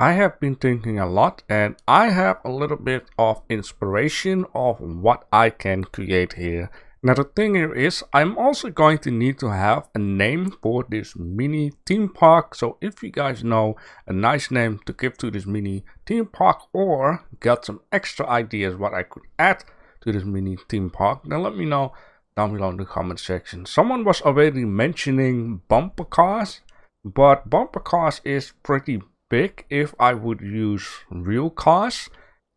I have been thinking a lot and I have a little bit of inspiration of what I can create here. Now the thing here is I'm also going to need to have a name for this mini theme park. So if you guys know a nice name to give to this mini theme park or got some extra ideas what I could add to this mini theme park, then let me know down below in the comment section. Someone was already mentioning bumper cars, but bumper cars is pretty big if I would use real cars.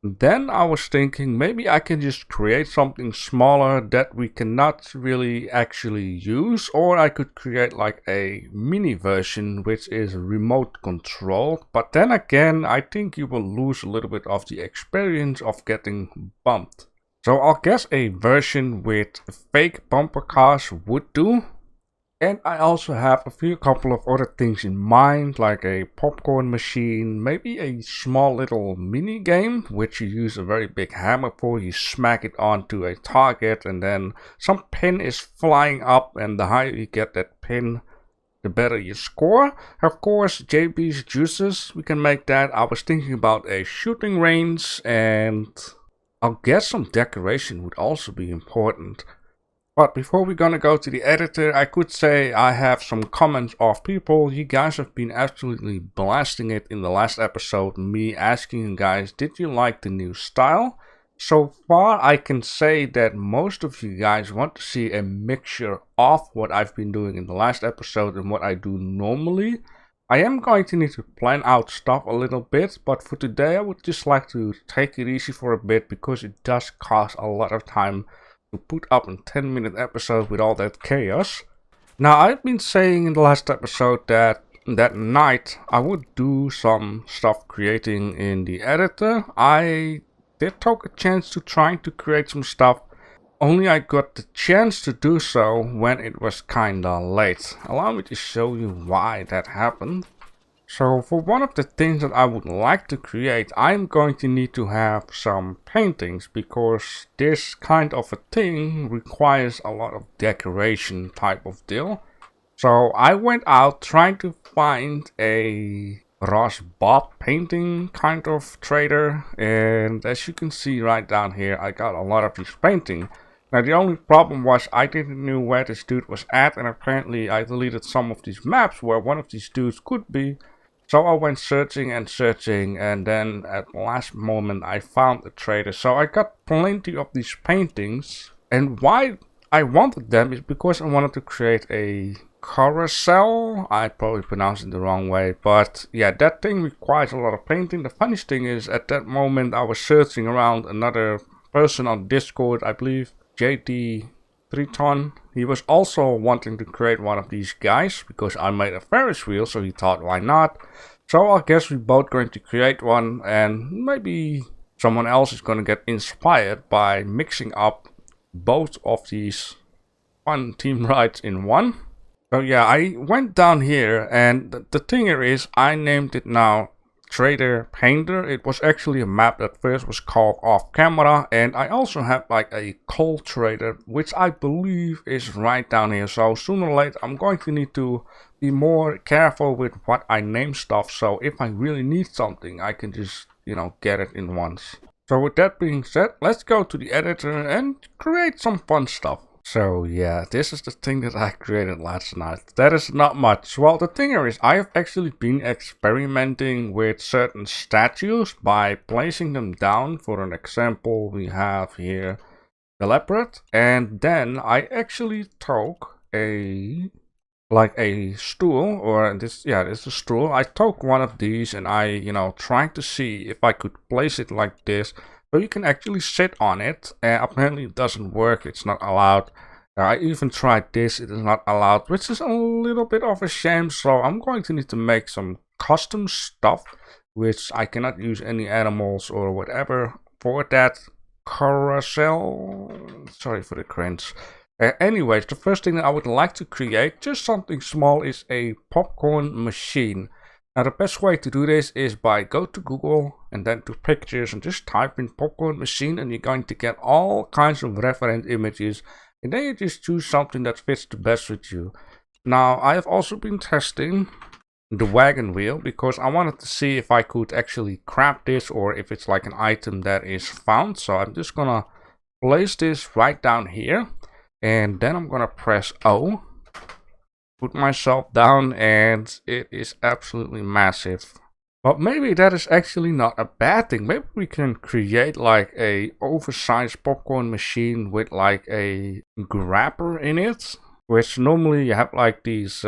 Then I was thinking maybe I can just create something smaller that we cannot really actually use, or I could create like a mini version which is remote controlled. But then again, I think you will lose a little bit of the experience of getting bumped. So I guess a version with fake bumper cars would do. And I also have a couple of other things in mind, like a popcorn machine, maybe a small little mini game, which you use a very big hammer for. You smack it onto a target and then some pin is flying up, and the higher you get that pin, the better you score. Of course, JB's juices, we can make that. I was thinking about a shooting range, and I'll guess some decoration would also be important. But before we're gonna go to the editor, I could say I have some comments of people. You guys have been absolutely blasting it in the last episode, me asking you guys, did you like the new style? So far, I can say that most of you guys want to see a mixture of what I've been doing in the last episode and what I do normally. I am going to need to plan out stuff a little bit, but for today I would just like to take it easy for a bit because it does cost a lot of time to put up a 10-minute episode with all that chaos. Now, I've been saying in the last episode that night I would do some stuff creating in the editor. I did take a chance to trying to create some stuff, only I got the chance to do so when it was kinda late. Allow me to show you why that happened. So for one of the things that I would like to create, I'm going to need to have some paintings, because this kind of a thing requires a lot of decoration type of deal. So I went out trying to find a Ross Bob painting kind of trader, and as you can see right down here, I got a lot of these paintings. Now the only problem was I didn't know where this dude was at, and apparently I deleted some of these maps where one of these dudes could be. So I went searching and searching, and then at the last moment I found a trader. So I got plenty of these paintings, and why I wanted them is because I wanted to create a carousel. I probably pronounced it the wrong way, but yeah, that thing requires a lot of painting. The funniest thing is at that moment I was searching around another person on Discord, I believe JD 3ton. He was also wanting to create one of these guys because I made a Ferris wheel, so he thought why not. So I guess we both going to create one, and maybe someone else is going to get inspired by mixing up both of these fun team rides in one. So yeah, I went down here, and the thing here is I named it now Trader Painter. It was actually a map that first was called Off Camera, and I also have like a coal trader, which I believe is right down here. So sooner or later I'm going to need to be more careful with what I name stuff, so if I really need something I can just, get it in once. So with that being said, let's go to the editor and create some fun stuff. So yeah, this is the thing that I created last night. That is not much. Well, the thing here is I have actually been experimenting with certain statues by placing them down. For an example, we have here the leopard, and then I actually took a stool, or this is a stool. I took one of these and I, trying to see if I could place it like this. So you can actually sit on it, and apparently it doesn't work, it's not allowed. I even tried this, it is not allowed, which is a little bit of a shame. So I'm going to need to make some custom stuff, which I cannot use any animals or whatever for that carousel. Sorry for the cringe. Anyways, the first thing that I would like to create, just something small, is a popcorn machine. Now the best way to do this is by go to Google and then to pictures and just type in popcorn machine, and you're going to get all kinds of reference images, and then you just choose something that fits the best with you. Now I have also been testing the wagon wheel, because I wanted to see if I could actually craft this or if it's like an item that is found. So I'm just gonna place this right down here, and then I'm gonna press O, put myself down, and it is absolutely massive. But maybe that is actually not a bad thing. Maybe we can create like a oversized popcorn machine with like a grabber in it, which normally you have like these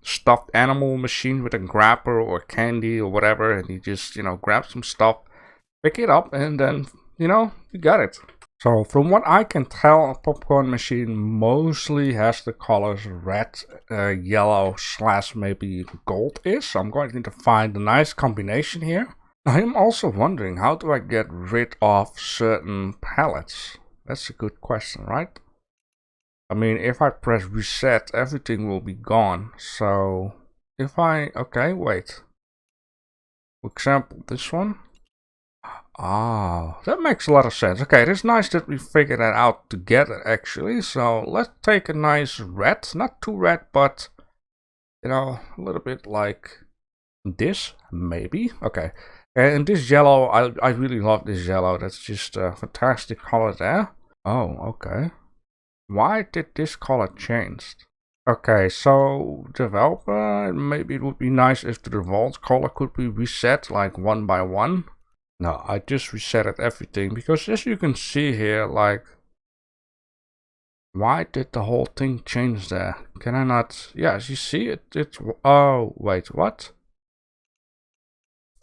stuffed animal machine with a grabber or candy or whatever, and you just, you know, grab some stuff, pick it up, and then, you know, you got it. So from what I can tell, a popcorn machine mostly has the colors red, yellow / maybe gold-ish. So I'm going to need to find a nice combination here. I am also wondering, how do I get rid of certain pallets? That's a good question, right? I mean, if I press reset, everything will be gone. So if I, okay, wait. For example, this one. Ah, that makes a lot of sense. Okay, it is nice that we figured that out together, actually. So let's take a nice red, not too red, but, you know, a little bit like this, maybe. Okay, and this yellow, I really love this yellow. That's just a fantastic color there. Oh, okay. Why did this color change? Okay, so developer, maybe it would be nice if the default color could be reset like one by one. No, I just resetted everything because as you can see here, like, why did the whole thing change there? Can I not? Yes, you see it. It's, oh, wait, what?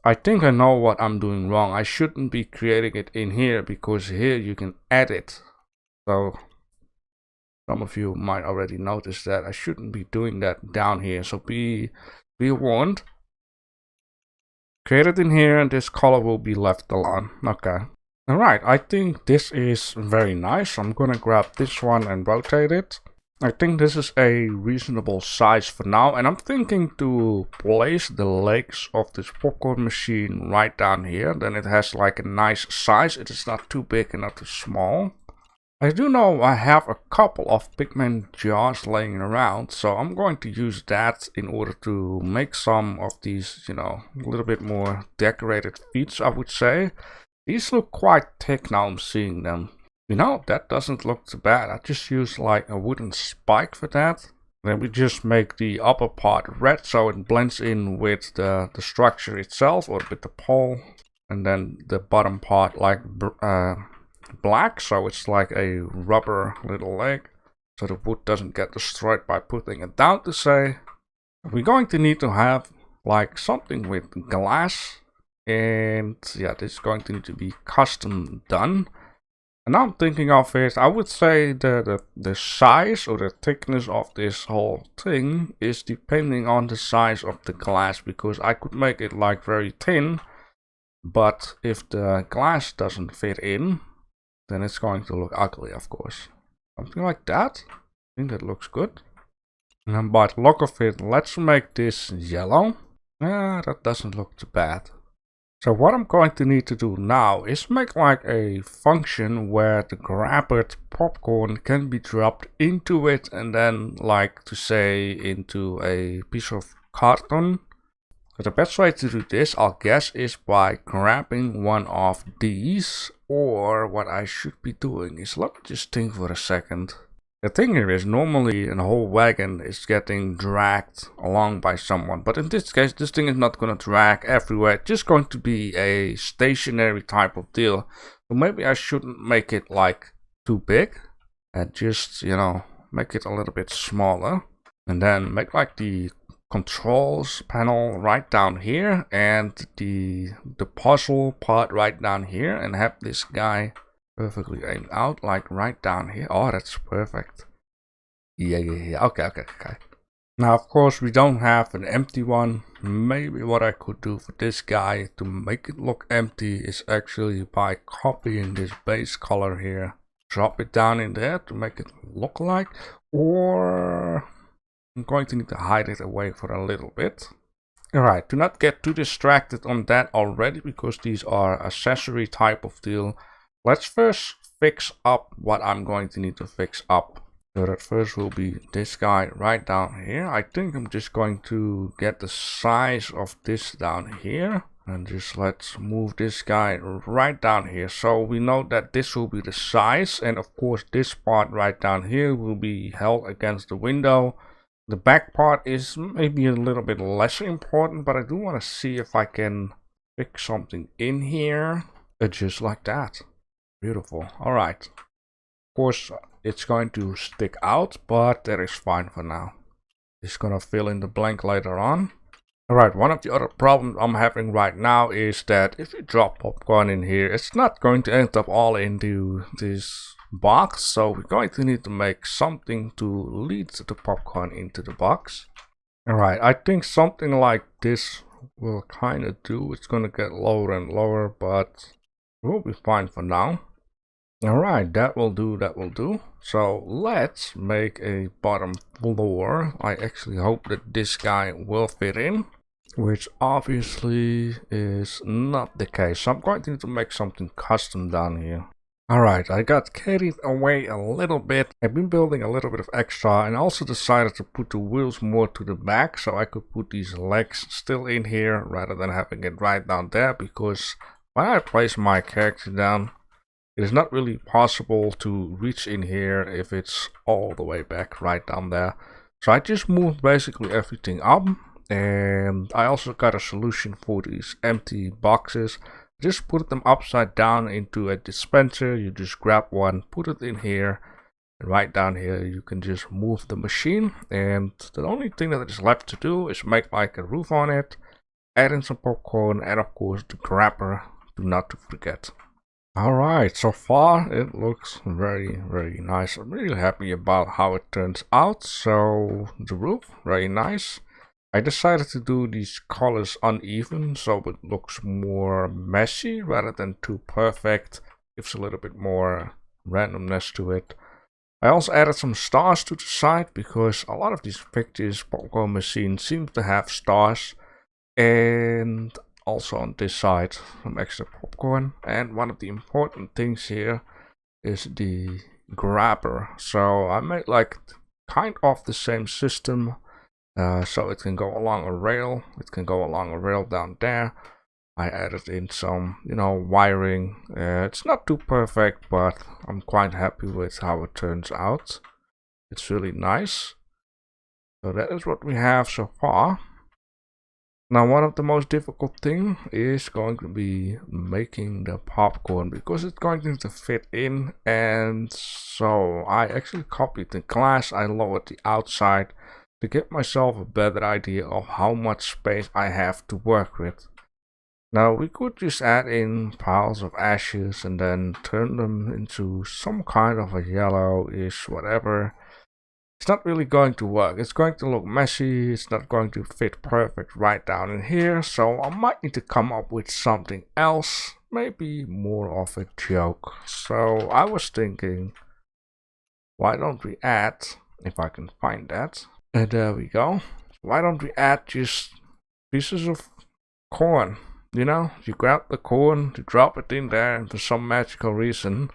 I think I know what I'm doing wrong. I shouldn't be creating it in here because here you can edit. So some of you might already notice that I shouldn't be doing that down here. So be warned. Create it in here and this color will be left alone. Okay. Alright, I think this is very nice. I'm gonna grab this one and rotate it. I think this is a reasonable size for now, and I'm thinking to place the legs of this popcorn machine right down here. Then it has like a nice size. It is not too big and not too small. I do know I have a couple of pigment jars laying around, so I'm going to use that in order to make some of these, you know, a little bit more decorated feet, I would say. These look quite thick now I'm seeing them. You know, that doesn't look too bad. I just use like a wooden spike for that. Then we just make the upper part red so it blends in with the structure itself or with the pole. And then the bottom part like black, so it's like a rubber little leg, so the wood doesn't get destroyed by putting it down, to say. We're going to need to have like something with glass, and yeah, this is going to need to be custom done. And now I'm thinking of it, I would say the size or the thickness of this whole thing is depending on the size of the glass, because I could make it like very thin, but if the glass doesn't fit in, then it's going to look ugly, of course. Something like that. I think that looks good. And by the look of it, let's make this yellow. Yeah, that doesn't look too bad. So what I'm going to need to do now is make like a function where the grabbered popcorn can be dropped into it and then, like to say, into a piece of carton. So the best way to do this, I'll guess, is by grabbing one of these. Or what I should be doing is, let me just think for a second. The thing here is, normally a whole wagon is getting dragged along by someone. But in this case, this thing is not going to drag everywhere. It's just going to be a stationary type of deal. So maybe I shouldn't make it like too big. And just, you know, make it a little bit smaller. And then make like the controls panel right down here and the puzzle part right down here, and have this guy perfectly aimed out like right down here. Oh, that's perfect. Yeah. Okay. Now of course we don't have an empty one. Maybe what I could do for this guy to make it look empty is actually by copying this base color here, drop it down in there to make it look like, or I'm going to need to hide it away for a little bit. Alright, do not get too distracted on that already, because these are accessory type of deal. Let's first fix up what I'm going to need to fix up. So that first will be this guy right down here. I think I'm just going to get the size of this down here. And just let's move this guy right down here. So we know that this will be the size. And of course this part right down here will be held against the window. The back part is maybe a little bit less important. But I do want to see if I can fix something in here. Just like that. Beautiful. Alright. Of course it's going to stick out, but that is fine for now. It's gonna fill in the blank later on. Alright, one of the other problems I'm having right now is that if you drop popcorn in here, it's not going to end up all into this box. So we're going to need to make something to lead the popcorn into the box. Alright, I think something like this will kind of do. It's gonna get lower and lower, but we'll be fine for now. Alright, that will do, that will do. So let's make a bottom floor. I actually hope that this guy will fit in, which obviously is not the case. So I'm going to need to make something custom down here. Alright, I got carried away a little bit. I've been building a little bit of extra and also decided to put the wheels more to the back so I could put these legs still in here rather than having it right down there, because when I place my character down, it is not really possible to reach in here if it's all the way back right down there. So I just moved basically everything up, and I also got a solution for these empty boxes. Just put them upside down into a dispenser. You just grab one, put it in here, and right down here you can just move the machine. And the only thing that is left to do is make like a roof on it, add in some popcorn, and of course the grabber, do not to forget. Alright, so far it looks very, very nice. I'm really happy about how it turns out. So the roof, very nice. I decided to do these colors uneven so it looks more messy rather than too perfect. Gives a little bit more randomness to it. I also added some stars to the side because a lot of these pictures popcorn machines seem to have stars. And also on this side some extra popcorn, and one of the important things here is the grabber. So I made like kind of the same system, so it can go along a rail, it can go along a rail down there. I added in some, wiring. It's not too perfect, but I'm quite happy with how it turns out. It's really nice. So that is what we have so far. Now one of the most difficult thing is going to be making the popcorn, because it's going to need to fit in, and so I actually copied the glass. I lowered the outside to give myself a better idea of how much space I have to work with. Now we could just add in piles of ashes and then turn them into some kind of a yellowish whatever. It's not really going to work. It's going to look messy. It's not going to fit perfect right down in here. So I might need to come up with something else. Maybe more of a joke. So I was thinking, why don't we add, if I can find that. And there we go. Why don't we add just pieces of corn? You grab the corn, you drop it in there, and for some magical reason,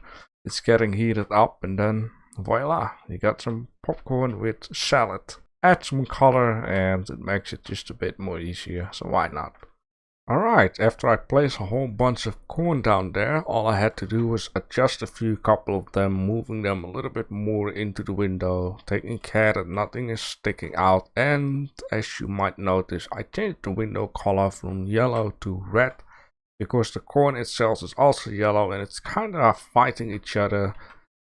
it's getting heated up, and then voila, you got some popcorn with salad. Add some color and it makes it just a bit more easier, so why not? Alright, after I placed a whole bunch of corn down there, all I had to do was adjust a couple of them, moving them a little bit more into the window, taking care that nothing is sticking out. And as you might notice, I changed the window color from yellow to red, because the corn itself is also yellow and it's kind of fighting each other.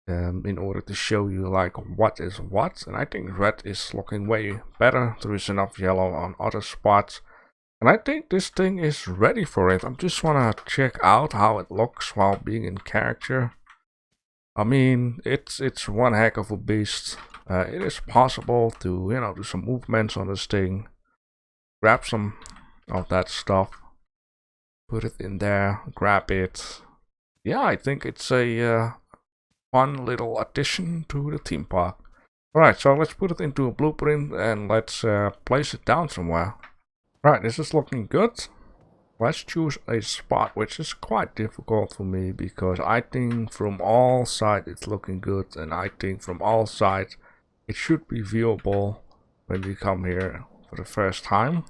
In order to show you like what is what, and I think red is looking way better. There is enough yellow on other spots, and I think this thing is ready for it. I just want to check out how it looks while being in character. I mean, it's one heck of a beast. It is possible to do some movements on this thing, grab some of that stuff, put it in there, grab it. Yeah, I think it's a fun little addition to the theme park. Alright, so let's put it into a blueprint and let's place it down somewhere. Right, this is looking good. Let's choose a spot, which is quite difficult for me because I think from all sides it's looking good, and I think from all sides it should be viewable when we come here for the first time.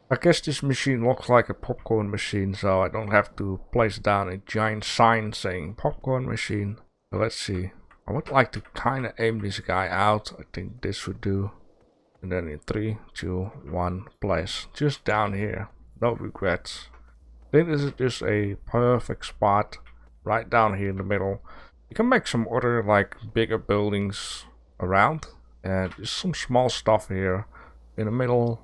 I guess this machine looks like a popcorn machine, so I don't have to place down a giant sign saying popcorn machine. So let's see. I would like to kind of aim this guy out. I think this would do. And then in 3, 2, 1, place. Just down here. No regrets. I think this is just a perfect spot. Right down here in the middle. You can make some other like bigger buildings around. And just some small stuff here in the middle.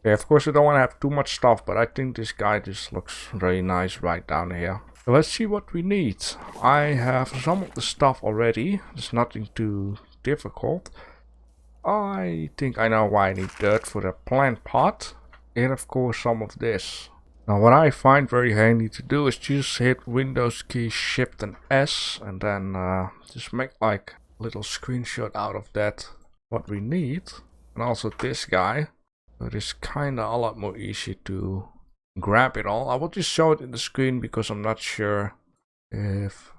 Yeah, of course I don't want to have too much stuff, but I think this guy just looks very nice right down here. So let's see what we need. I have some of the stuff already. There's nothing too difficult. I think I know why I need dirt for the plant pot. And of course some of this. Now what I find very handy to do is just hit Windows key, Shift and S. And then just make like a little screenshot out of that. What we need. And also this guy. It is kind of a lot more easy to grab it all. I will just show it in the screen because I'm not sure if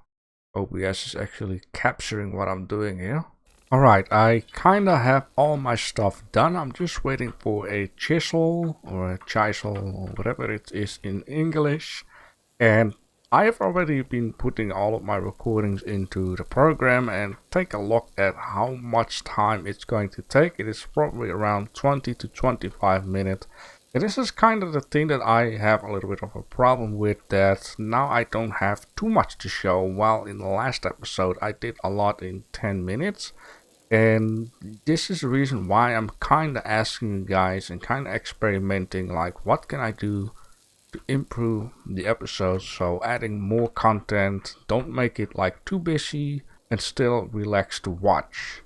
OBS is actually capturing what I'm doing here. Alright, I kind of have all my stuff done. I'm just waiting for a chisel or a chisel or whatever it is in English. And I have already been putting all of my recordings into the program, and take a look at how much time it's going to take. It is probably around 20 to 25 minutes. And this is kind of the thing that I have a little bit of a problem with, that now I don't have too much to show, while in the last episode I did a lot in 10 minutes. And this is the reason why I'm kind of asking you guys and kind of experimenting, like what can I do to improve the episodes. So adding more content, don't make it like too busy and still relax to watch.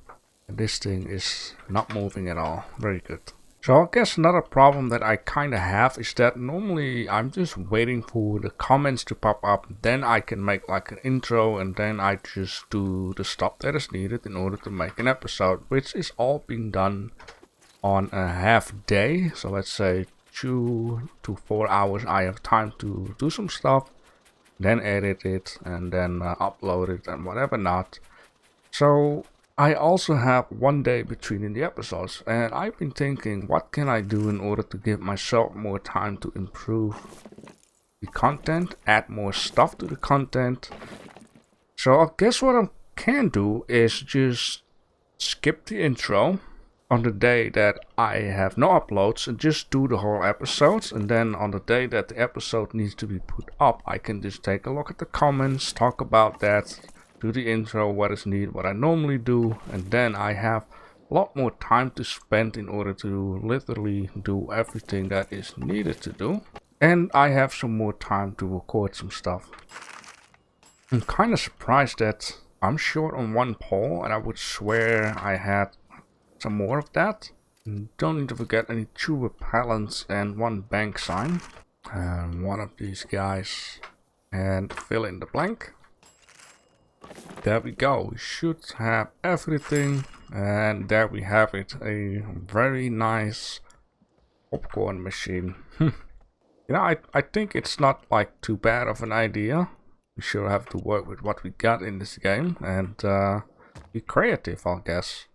And this thing is not moving at all. Very good. So I guess another problem that I kind of have is that normally I'm just waiting for the comments to pop up, then I can make like an intro, and then I just do the stuff that is needed in order to make an episode, which is all being done on a half day. So let's say 2 to 4 hours I have time to do some stuff, then edit it, and then upload it and whatever not. So I also have 1 day between the episodes, and I've been thinking what can I do in order to give myself more time to improve the content, add more stuff to the content. So I guess what I can do is just skip the intro on the day that I have no uploads and just do the whole episodes, and then on the day that the episode needs to be put up, I can just take a look at the comments, talk about that, do the intro, what is needed, what I normally do, and then I have a lot more time to spend in order to literally do everything that is needed to do. And I have some more time to record some stuff. I'm kind of surprised that I'm short on 1 poll, and I would swear I had some more of that. And don't need to forget any 2 repellents and 1 bank sign. And 1 of these guys. And fill in the blank. There we go. We should have everything. And there we have it. A very nice popcorn machine. You know, I think it's not like too bad of an idea. We sure have to work with what we got in this game and be creative, I guess.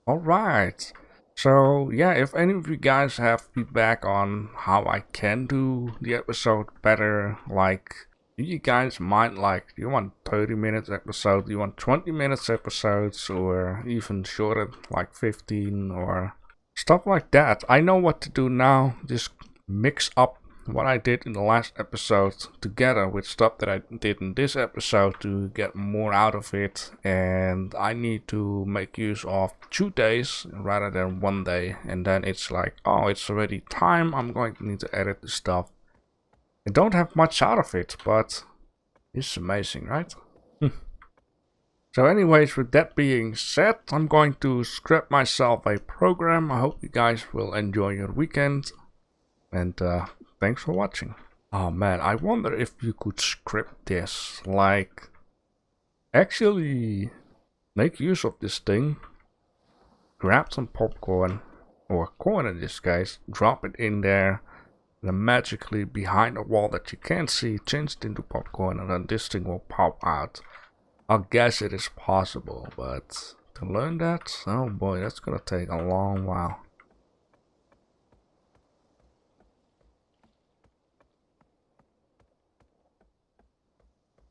Alright, so yeah, if any of you guys have feedback on how I can do the episode better, like, do you guys mind, like, do you want 30 minutes episode, do you want 20 minutes episodes, or even shorter, like 15, or stuff like that. I know what to do now, just mix up what I did in the last episode together with stuff that I did in this episode to get more out of it, and I need to make use of 2 days rather than 1 day, and then it's like, oh, it's already time, I'm going to need to edit the stuff. I don't have much out of it, but it's amazing, right? So anyways, with that being said, I'm going to script myself a program. I hope you guys will enjoy your weekend, and thanks for watching. Oh man, I wonder if you could script this, like actually make use of this thing, grab some popcorn, or corn in this case, drop it in there, then magically behind a wall that you can't see changed into popcorn, and then this thing will pop out. I guess it is possible, but to learn that, oh boy, that's gonna take a long while.